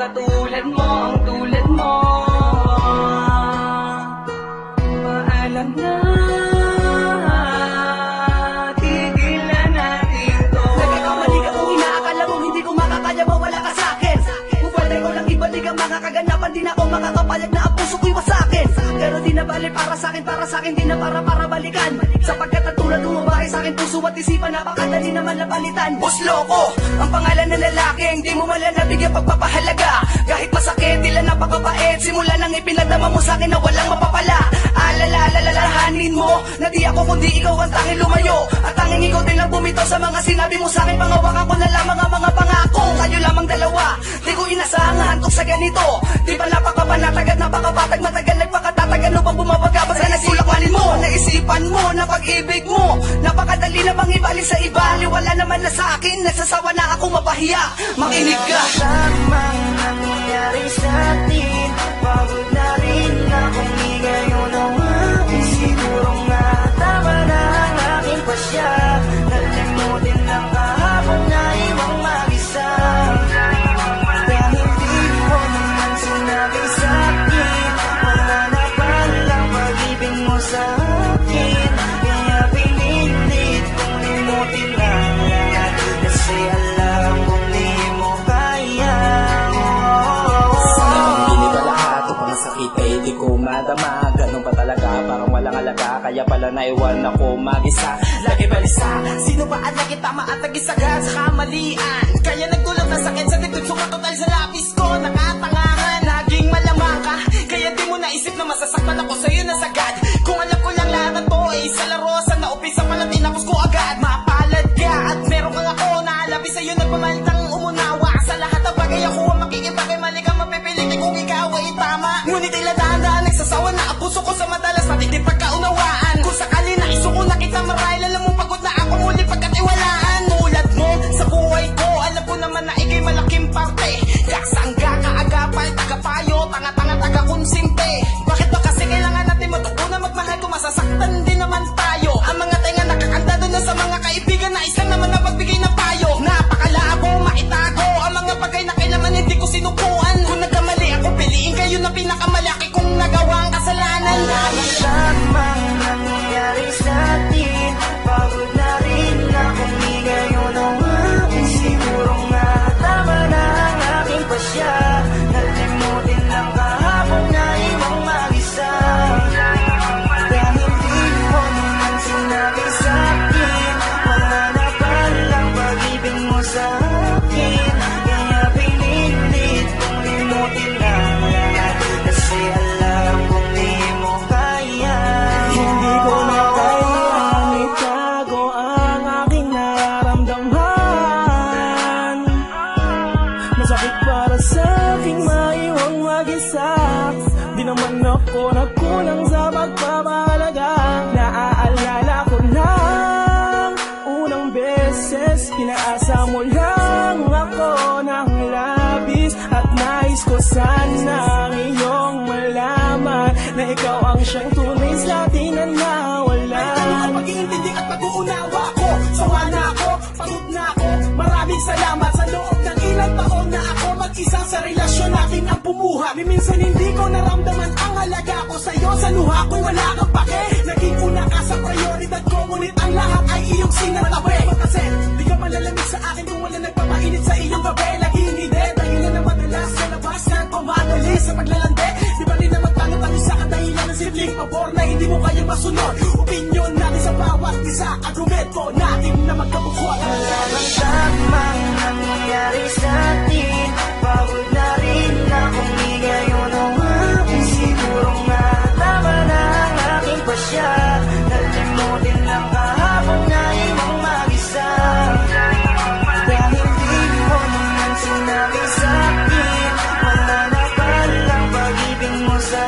katulad mo, ang tulad mo. Maalam na, tigilan natin to. Nagkakamali ka kung inaakala mo hindi ko makakaya, mawala ka sa'kin. Kung pwede ko lang ibalik ang mga kaganapan, di na ako makakapayag na ang puso ko'y wasakin. Pero di na bali para sa'kin di na para balikan. Sapagkat at tulad umabahay sa'kin puso at isipan, napakadali naman na palitan. Boss Loco, ang pangalan ng lalaki, hindi mo malalabig ang pagpapahalaga. Kahit masakit, tila napakabait, simula nang ipinagdama mo sa'kin na walang mapapala. Alalahanin mo na di ako kundi ikaw ang tanging lumayo, at tanging ikaw din ang bumitaw sa mga sinabi mo sa'kin. Pangawakan ko na lamang ang mga pangako, kayo lamang dalawa, di ko inasahan na hantok sa ganito. Di ba napakapanatag at napakabatag, matagal nagpakatatag, ano bang bumabaga? Basta nagsulakwanin mo, naisipan mo na pag-ibig mo, napakadali na bang ibalik sa iba. Liwala naman na sa akin, nagsasawa na ako mapahiya. Makinig ka. Tamang nangyayari sa atin, pagod na rin akong ngayon ang akin. Siguro nga tama na ang aking pasya, nalimutin lang kahapon na ibang mag-isa. Dahil di mo naman sinabi sa akin, mananapan lang pag-ibig mo sa akin. Kaya pinilit kong limutin lang, kasi alam kong di mo kaya. Sanang binibala ka, ito pang sakit ay di ko madama. Ganun ba talaga, parang walang alaga, kaya pala naiwan ako mag-isa. Lagi balisa, Sino ba ang nagitama at nagisagad sa kamalian? Kaya nagdulot na sakit sa dibdib, sumatotal sa lapis ko, nakatangahan. Naging malamang ka, kaya di mo naisip na masasaktan ako sa'yo na sagad. Kung alam ko lang lahat ng to ay sa laro, sana upisa pala tinapos ko agad. Mapalad ka at meron kang ako, naalabi sa'yo nagpamalitang umunawa. Sa lahat ng bagay ako ang makikipagay, mali kang mapipilitin kung ikaw ay tama. Ngunit tila dahan-dahan nagsasawa na ang puso ko sa madalas nating di pagkaunawaan. Kung sakali na isuko na kita marahil, alam mong pagod na ako muli pagkatiwalaan. Tulad mo sa buhay ko, alam ko naman na ikay malaking parte. Kasangga, kaagapay, tagapayo, tanga-tanga, taga-konsinte. Bakit ba kasi kailangan natin matutunan magmahal kung masasaktan din naman tayo? Ang mga tenga nakakanda doon na sa mga kaibigan na isang naman na magbigay ng payo. Napakalabo, maitago ang mga bagay na kailangan hindi ko sinukuan. Kung nagkamali ako, piliin kayo na pinakamalaki kong nagawang kasalanan. Tamang nangyayari sa atin, pagod na rin akong ngayon ang akin. Siguro nga tama na ang aking pasya, nalimutin lang kahapon na ibang mag-isa. Dahil di mo naman sinabi sa akin, mananapan lang pag-ibig mo sa akin. Kaya pinilit kong limutin lang, kasi alam kong di mo kaya. hindi ko na kailangan itago ang aking nararamdaman. Masakit para sa aking maiwang mag-isa, di naman ako nagkulang sa pagpapahalaga. Naaalala ko na unang beses, pinaasa mo lang ako ng labis, at nais ko sana iyong malaman na ikaw ang siyang tunay sa atin na nawalan. Pag-iintindi at pag-uunawa ko, sawa na ako, pagod na ako. Maraming salamat sa loob ng ilang taon na ako mag-isa sa relasyon natin ang pumuha. Minsan hindi ko naramdaman ang halaga ko sa'yo, sa luha ko'y wala kang pake. Naging una ka sa prioridad ko, ngunit ang lahat ay iyong sinatabi. Kasi di ka malalamig sa akin kung wala nagpapainit sa iyong gabi. Laging hindi, dahil na madalas sa labas ka tumadali sa paglalande. Di ba rin naman tanong sa kadahilan ng simpleng pabor na hindi mo kaya masunod. Opinyon natin sa bawat isa, argumento natin na magkabukod. Tamang nangyayari sa atin, pagod na rin akong ngayon ang akin. Siguro nga tama na ang aking pasya, nalimutin lang kahapon na ibang mag-isa. Dahil di mo naman sinabi sa akin, mananapan lang pag-ibig mo sa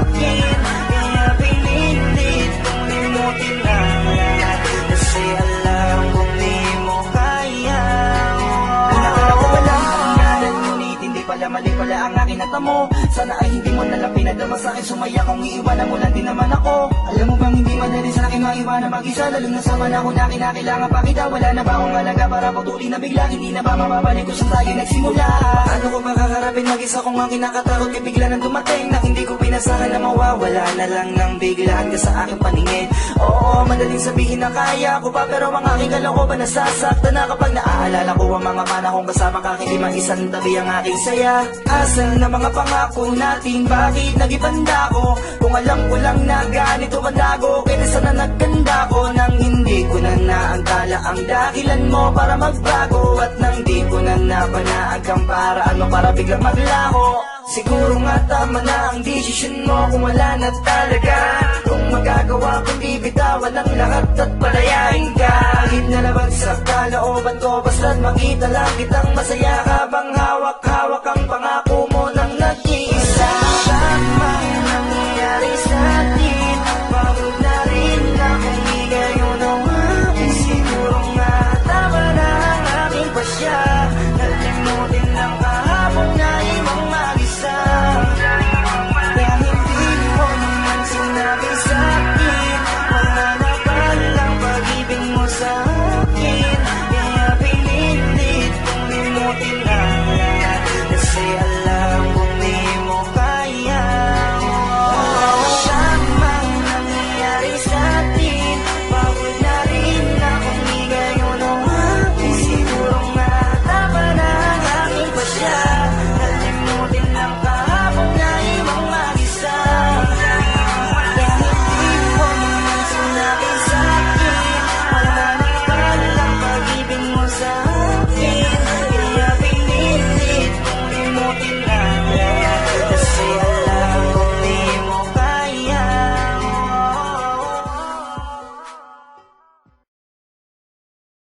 akin. Kaya pinilit kong limutin lang, kasi alam kong di mo kaya. Pinakala ko wala ang pangalan, ngunit hindi pala mali pala ang aking natamo. Sana ay hindi mo nalang pinadama sa akin, sumaya kung iiwanan mo lang din naman ako. Alam mo bang hindi madali sa akin maiwan iwanan mag-isa, lalong nasama na ako na kinakailangan pa kita. Wala na ba akong alaga para putulin na bigla? Hindi na ba mababalik kung saan tayo nagsimula? Ano ko makakarapin mag-isa kung ang kinakatakot kay bigla nang dumating na hindi ko pinasahan na mawawala na lang nang biglaan ka sa aking paningin. Oo, madaling sabihin na kaya ko pa, pero ang aking kalooban nasasaktan na kapag naaalala ko ang mga panahong kasama ka, hindi maisan tabi ang aking saya. Asan na mga pangako natin? Bakit nagibanda ko? Kung alam ko lang na ganito mandago, kaya sana nagkanda ko nang hindi ko na naantala ang dahilan mo para magbago. At nang di ko na napanaan kang paraan mo para biglang maglaho. Siguro nga tama na ang desisyon mo kung wala na talaga. Kung magagawa kundi bitawan ang lahat at palayain ka. Kahit na nabagsak ka looban ko, basta't makita lang kitang masaya habang hawak-hawak ang pangako